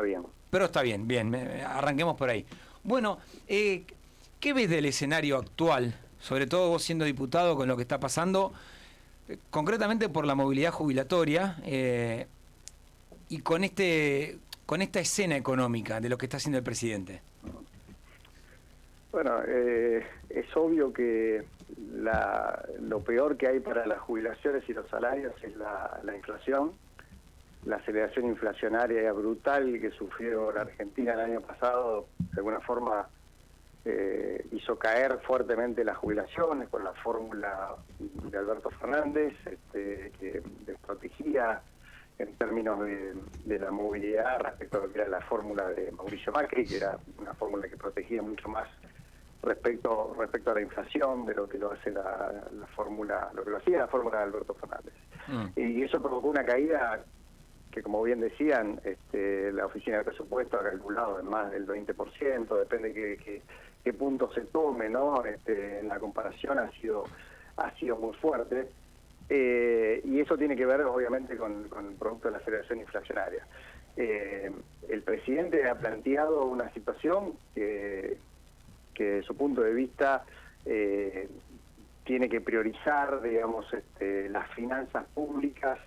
está bien. Pero está bien, bien, arranquemos por ahí. Bueno, ¿qué ves del escenario actual? Sobre todo vos siendo diputado con lo que está pasando, concretamente por la movilidad jubilatoria y con esta escena económica de lo que está haciendo el presidente. Bueno, es obvio que lo peor que hay para las jubilaciones y los salarios es la inflación, la aceleración inflacionaria brutal que sufrió la Argentina el año pasado, de alguna forma hizo caer fuertemente las jubilaciones con la fórmula de Alberto Fernández, que desprotegía en términos de la movilidad respecto a lo que era la fórmula de Mauricio Macri, que era una fórmula que protegía mucho más respecto a la inflación de lo que lo hace la fórmula, lo que lo hacía la fórmula de Alberto Fernández. Y eso provocó una caída que, como bien decían, la oficina de presupuesto ha calculado en más del 20%, depende qué punto se tome, ¿no? En la comparación ha sido muy fuerte. Y eso tiene que ver, obviamente, con el producto de la aceleración inflacionaria. El presidente ha planteado una situación que de su punto de vista tiene que priorizar, digamos, las finanzas públicas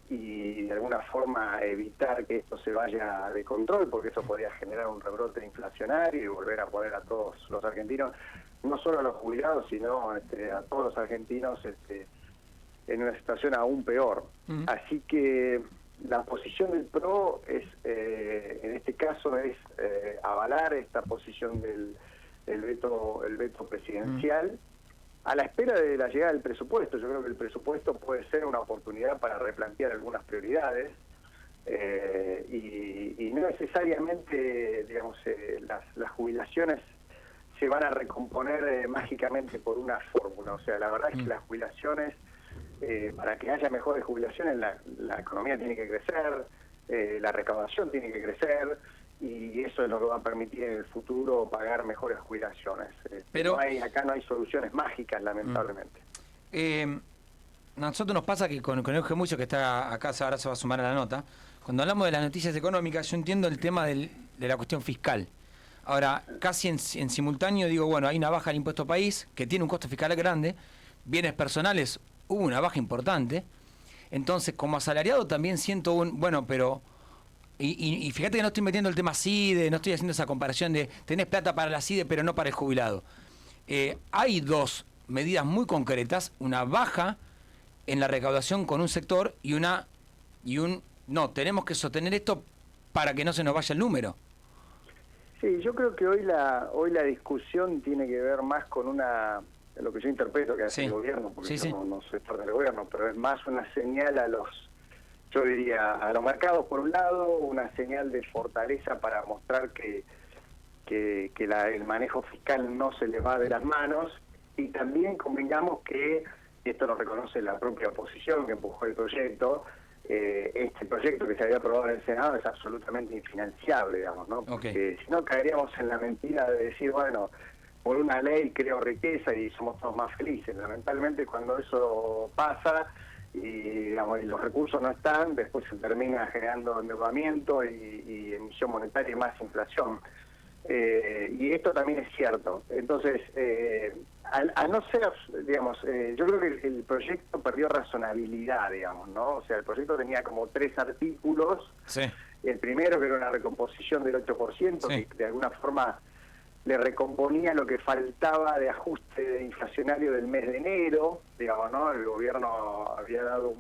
y de alguna forma evitar que esto se vaya de control, porque eso podría generar un rebrote inflacionario y volver a poner a todos los argentinos, no solo a los jubilados, sino a todos los argentinos en una situación aún peor. Así que la posición del PRO es, en este caso, es avalar esta posición del veto presidencial a la espera de la llegada del presupuesto. Yo creo que el presupuesto puede ser una oportunidad para replantear algunas prioridades y no necesariamente, digamos, las jubilaciones se van a recomponer mágicamente por una fórmula. O sea, la verdad es que las jubilaciones, para que haya mejores jubilaciones, la economía tiene que crecer, la recaudación tiene que crecer, y eso es lo que va a permitir en el futuro pagar mejores jubilaciones. Pero acá no hay soluciones mágicas, lamentablemente. Nosotros nos pasa que con Eugenio Mucho, que está acá, ahora se va a sumar a la nota, cuando hablamos de las noticias económicas, yo entiendo el tema de la cuestión fiscal. Ahora, casi en simultáneo digo, bueno, hay una baja del impuesto país, que tiene un costo fiscal grande, bienes personales, hubo una baja importante, entonces como asalariado también siento pero... Y fíjate que no estoy metiendo el tema CIDE, no estoy haciendo esa comparación de tenés plata para la CIDE pero no para el jubilado. Hay dos medidas muy concretas, una baja en la recaudación con un sector no, tenemos que sostener esto para que no se nos vaya el número. Sí, yo creo que hoy la discusión tiene que ver más con lo que yo interpreto que hace el gobierno, porque yo no soy parte del gobierno, pero es más una señal yo diría, a los mercados por un lado, una señal de fortaleza para mostrar que el manejo fiscal no se les va de las manos, y también convengamos que, y esto lo reconoce la propia oposición que empujó el proyecto, este proyecto que se había aprobado en el Senado es absolutamente infinanciable, digamos, ¿no? Porque si no caeríamos en la mentira de decir, bueno, por una ley creo riqueza y somos todos más felices. Lamentablemente cuando eso pasa y los recursos no están, después se termina generando endeudamiento y emisión monetaria y más inflación. Y esto también es cierto. Entonces, al no ser, digamos, yo creo que el proyecto perdió razonabilidad, digamos, ¿no? O sea, el proyecto tenía como 3 artículos. Sí. El primero, que era una recomposición del 8%, que de alguna forma le recomponía lo que faltaba de ajuste inflacionario del mes de enero, digamos, ¿no? El gobierno había dado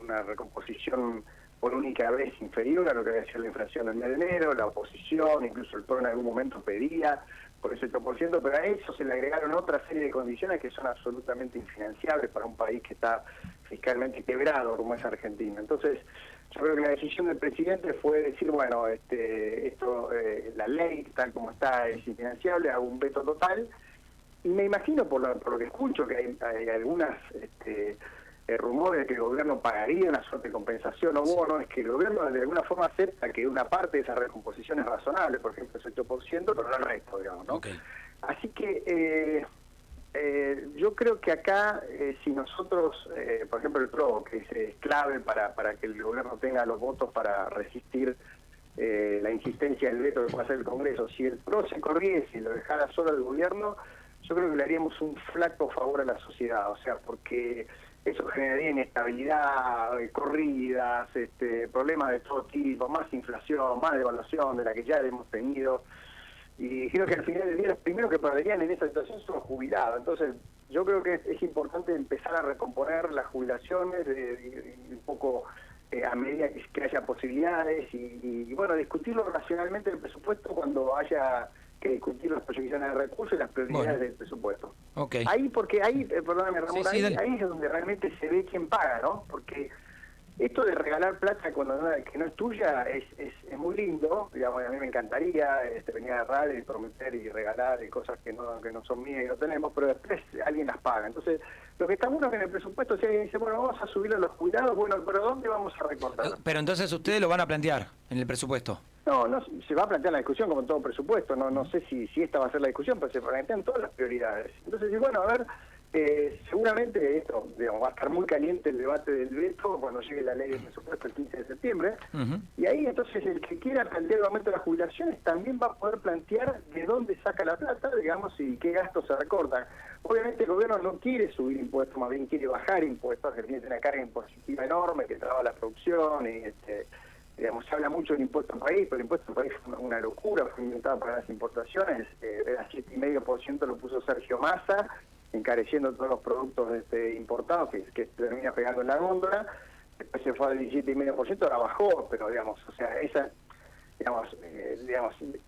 una recomposición por única vez inferior a lo que había sido la inflación del mes de enero, la oposición, incluso el PRO en algún momento pedía por ese 8%, pero a eso se le agregaron otra serie de condiciones que son absolutamente infinanciables para un país que está fiscalmente quebrado como es Argentina. Entonces, yo creo que la decisión del presidente fue decir, bueno, la ley tal como está es infinanciable, hago un veto total, y me imagino por lo que escucho que hay algunas rumores de que el gobierno pagaría una suerte de compensación o bono, es que el gobierno de alguna forma acepta que una parte de esa recomposición es razonable, por ejemplo ese 8%, pero no el resto, digamos, ¿no? Así que yo creo que acá, si nosotros, por ejemplo el PRO, que es clave para que el gobierno tenga los votos para resistir independencia del veto que puede hacer el Congreso, si el PRO se corriese y lo dejara solo al gobierno, yo creo que le haríamos un flaco favor a la sociedad, o sea, porque eso generaría inestabilidad, corridas, problemas de todo tipo, más inflación, más devaluación de la que ya hemos tenido. Y creo que al final del día los primeros que perderían en esa situación son los jubilados. Entonces, yo creo que es importante empezar a recomponer las jubilaciones un poco a medida que haya posibilidades y bueno, discutirlo racionalmente el presupuesto cuando haya que discutir las proyecciones de recursos y las prioridades del presupuesto. Okay. Ahí, porque ahí, perdóname Ramón, sí, ahí es donde realmente se ve quién paga, ¿no? Porque esto de regalar plata cuando que no es tuya es muy lindo, digamos, a mí me encantaría venir a la radio y prometer y regalar y cosas que no son mías y no tenemos, pero después alguien las paga. Entonces, lo que está bueno es que en el presupuesto si alguien dice, bueno, vamos a subir a los cuidados, bueno, pero ¿dónde vamos a recortar? Pero entonces ustedes lo van a plantear en el presupuesto. No, se va a plantear la discusión como en todo presupuesto, no sé si esta va a ser la discusión, pero se plantean todas las prioridades. Entonces, bueno, a ver, seguramente esto, digamos, va a estar muy caliente el debate del veto cuando llegue la ley de presupuesto el 15 de septiembre, y ahí entonces el que quiera plantear el aumento de las jubilaciones también va a poder plantear de dónde saca la plata, digamos, y qué gastos se recortan. Obviamente el gobierno no quiere subir impuestos, más bien quiere bajar impuestos, que tiene una carga impositiva enorme que traba la producción y digamos, se habla mucho del impuesto al país, pero el impuesto al país fue una locura, fue inventado para las importaciones, era 7,5% lo puso Sergio Massa, encareciendo todos los productos importados que termina pegando en la góndola, después se fue al 17,5%, ahora bajó, pero digamos, o sea,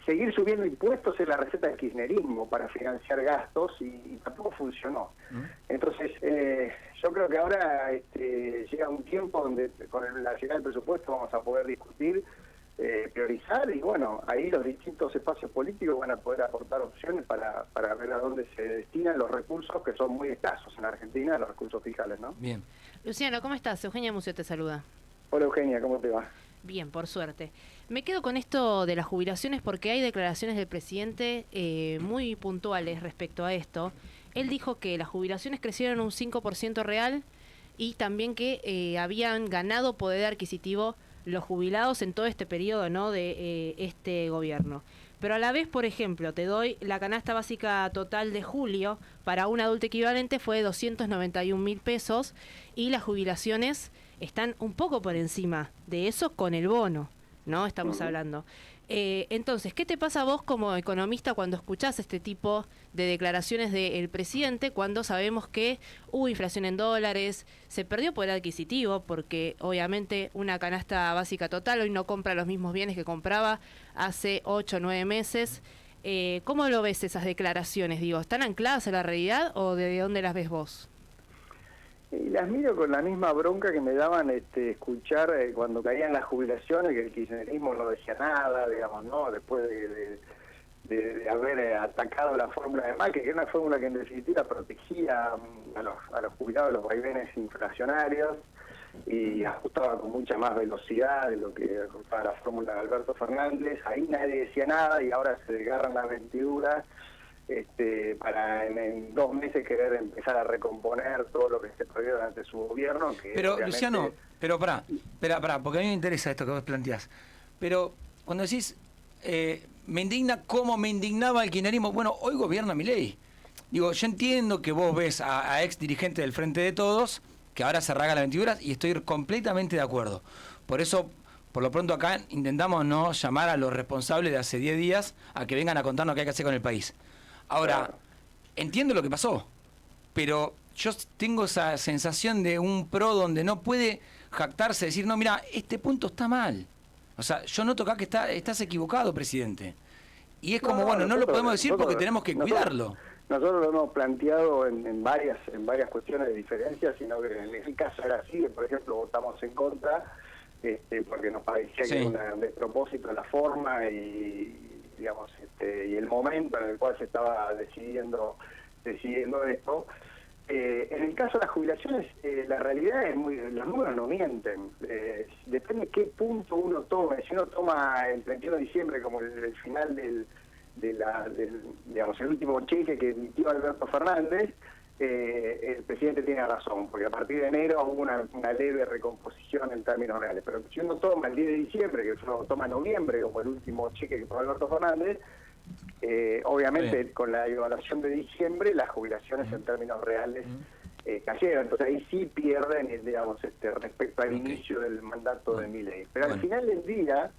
seguir subiendo impuestos es la receta del kirchnerismo para financiar gastos y tampoco funcionó. Entonces, yo creo que ahora llega un tiempo donde con la llegada del presupuesto vamos a poder discutir, priorizar y bueno, ahí los distintos espacios políticos van a poder aportar opciones para ver a dónde se destinan los recursos que son muy escasos en Argentina, los recursos fiscales, ¿no? Bien. Luciano, ¿cómo estás? Eugenia Mucio te saluda. Hola Eugenia, ¿cómo te va? Bien, por suerte. Me quedo con esto de las jubilaciones porque hay declaraciones del presidente muy puntuales respecto a esto. Él dijo que las jubilaciones crecieron un 5% real y también que habían ganado poder adquisitivo los jubilados en todo este periodo, ¿no?, de este gobierno. Pero a la vez, por ejemplo, te doy la canasta básica total de julio para un adulto equivalente fue de 291.000 pesos y las jubilaciones están un poco por encima de eso con el bono, ¿no? Estamos hablando. Entonces, ¿qué te pasa a vos como economista cuando escuchás este tipo de declaraciones del presidente, cuando sabemos que hubo inflación en dólares, se perdió poder adquisitivo, porque obviamente una canasta básica total hoy no compra los mismos bienes que compraba hace 8 o 9 meses? ¿Cómo lo ves esas declaraciones? Digo, ¿están ancladas a la realidad o de dónde las ves vos? Y las miro con la misma bronca que me daban escuchar cuando caían las jubilaciones, que el kirchnerismo no decía nada, digamos, ¿no? Después de haber atacado la fórmula de Macri, que era una fórmula que en definitiva protegía a los jubilados de los vaivenes inflacionarios y ajustaba con mucha más velocidad de lo que ajustaba la fórmula de Alberto Fernández. Ahí nadie decía nada y ahora se desgarran las vestiduras para en 2 meses querer empezar a recomponer todo lo que se perdió durante su gobierno. Pero, obviamente... Luciano, pero pará, porque a mí me interesa esto que vos planteás. Pero cuando decís, me indigna como me indignaba el kirchnerismo, bueno, hoy gobierna Milei. Digo, yo entiendo que vos ves a ex dirigente del Frente de Todos, que ahora se rasga las vestiduras, y estoy completamente de acuerdo. Por eso, por lo pronto acá, intentamos no llamar a los responsables de hace 10 días a que vengan a contarnos qué hay que hacer con el país. Ahora, entiendo lo que pasó, pero yo tengo esa sensación de un PRO donde no puede jactarse, decir, no, mira, este punto está mal. O sea, yo noto acá que estás equivocado, presidente. Y es como, bueno, no lo podemos decir porque tenemos que cuidarlo. Nosotros lo hemos planteado en varias cuestiones de diferencia, sino que en el caso era así, que por ejemplo votamos en contra, porque nos parecía que era un despropósito la forma y digamos y el momento en el cual se estaba decidiendo esto. En el caso de las jubilaciones, la realidad es los números no mienten. Depende de qué punto uno tome. Si uno toma el 31 de diciembre como el final digamos, el último cheque que emitió Alberto Fernández, el presidente tiene razón, porque a partir de enero hubo una leve recomposición en términos reales. Pero si uno toma el 10 de diciembre, que uno toma noviembre, como el último cheque que pagó Alberto Fernández, obviamente con la evaluación de diciembre, las jubilaciones en términos reales cayeron. Entonces ahí sí pierden, digamos, respecto al inicio del mandato de Milei. Pero al final del día,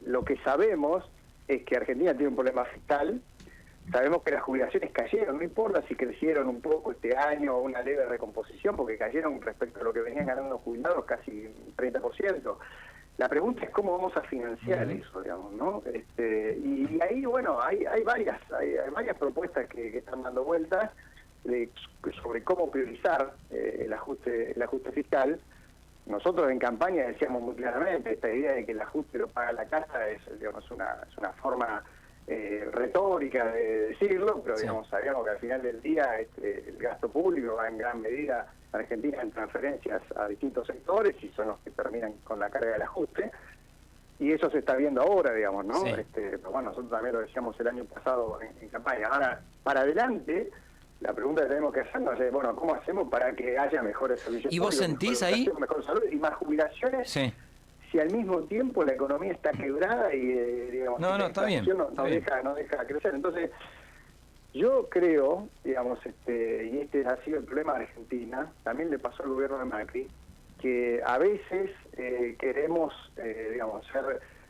lo que sabemos es que Argentina tiene un problema fiscal. Sabemos que las jubilaciones cayeron, no importa si crecieron un poco este año o una leve recomposición, porque cayeron respecto a lo que venían ganando los jubilados casi 30%. La pregunta es cómo vamos a financiar eso, digamos, ¿no? Y ahí, bueno, hay varias propuestas que están dando vueltas sobre cómo priorizar el ajuste fiscal. Nosotros en campaña decíamos muy claramente, esta idea de que el ajuste lo paga la casa es, digamos, es una forma retórica de decirlo, pero digamos, sabíamos que al final del día el gasto público va en gran medida en Argentina en transferencias a distintos sectores y son los que terminan con la carga del ajuste, y eso se está viendo ahora, digamos, ¿no? Pero bueno, nosotros también lo decíamos el año pasado en campaña. Ahora, para adelante, la pregunta que tenemos que hacernos es, bueno, ¿cómo hacemos para que haya mejores servicios públicos? ¿Y vos sentís ahí? Mejor salud y más jubilaciones. Si al mismo tiempo la economía está quebrada y digamos no está bien, no deja crecer. Entonces yo creo, digamos, y este ha sido el problema de Argentina, también le pasó al gobierno de Macri, que a veces queremos, digamos,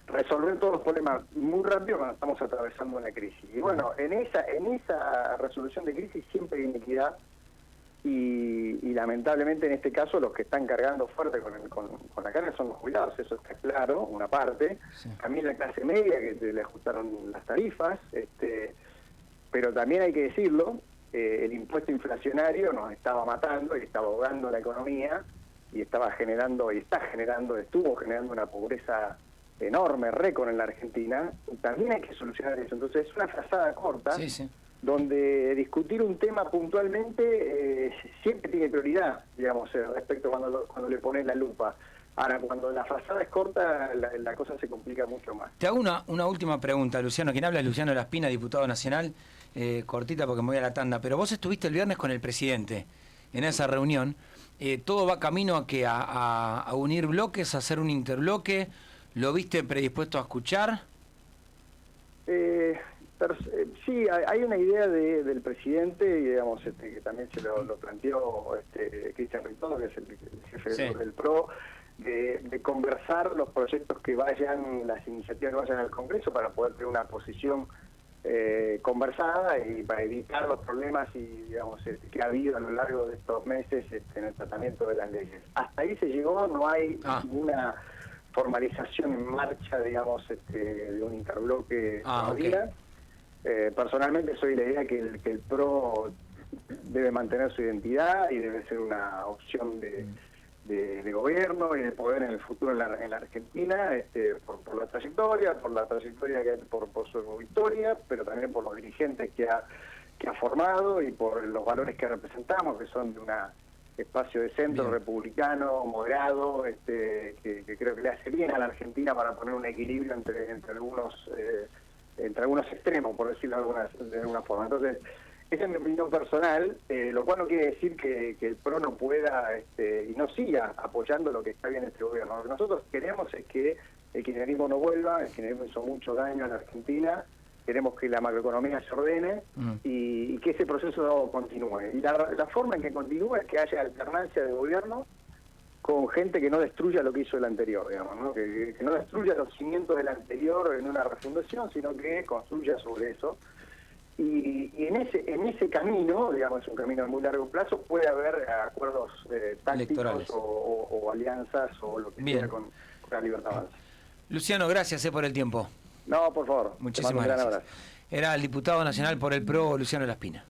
resolver todos los problemas muy rápido cuando estamos atravesando una crisis. Y bueno, en esa resolución de crisis siempre hay inequidad. Y lamentablemente en este caso los que están cargando fuerte con la carga son los jubilados, eso está claro, una parte. También la clase media, que le ajustaron las tarifas, pero también hay que decirlo, el impuesto inflacionario nos estaba matando y estaba ahogando la economía y estuvo generando una pobreza enorme, récord en la Argentina, y también hay que solucionar eso. Entonces es una frazada corta, donde discutir un tema puntualmente siempre tiene prioridad, digamos, respecto cuando le pones la lupa. Ahora, cuando la frazada es corta, la cosa se complica mucho más. Te hago una última pregunta, Luciano. Quien habla es Luciano Laspina, diputado nacional, cortita porque me voy a la tanda, pero vos estuviste el viernes con el presidente en esa reunión. ¿Todo va camino a unir bloques, a hacer un interbloque? ¿Lo viste predispuesto a escuchar? Sí, hay una idea del presidente, y digamos, que también se lo planteó Cristian Ritondo, que es el jefe del PRO, de conversar los proyectos que vayan, las iniciativas que vayan al Congreso para poder tener una posición conversada y para evitar los problemas digamos, que ha habido a lo largo de estos meses en el tratamiento de las leyes. Hasta ahí se llegó, no hay ninguna formalización en marcha, digamos, de un interbloque todavía. Personalmente soy la idea que el PRO debe mantener su identidad y debe ser una opción de gobierno y de poder en el futuro en la Argentina, por la trayectoria que por su historia, pero también por los dirigentes que ha formado y por los valores que representamos, que son de un espacio de centro republicano, moderado, que creo que le hace bien a la Argentina para poner un equilibrio entre algunos extremos, por decirlo de alguna forma. Entonces, esa es mi opinión personal, lo cual no quiere decir que el PRO no pueda y no siga apoyando lo que está bien este gobierno. Lo que nosotros queremos es que el kirchnerismo no vuelva, el kirchnerismo hizo mucho daño a la Argentina, queremos que la macroeconomía se ordene y que ese proceso continúe. Y la forma en que continúe es que haya alternancia de gobierno con gente que no destruya lo que hizo el anterior, digamos, ¿no? Que no destruya los cimientos del anterior en una refundación, sino que construya sobre eso. Y en ese camino, digamos, es un camino a muy largo plazo, puede haber acuerdos tácticos o alianzas o lo que sea con la Libertad Avanza. Luciano, gracias por el tiempo. No, por favor. Muchísimas gracias. Era el diputado nacional por el PRO, Luciano Laspina.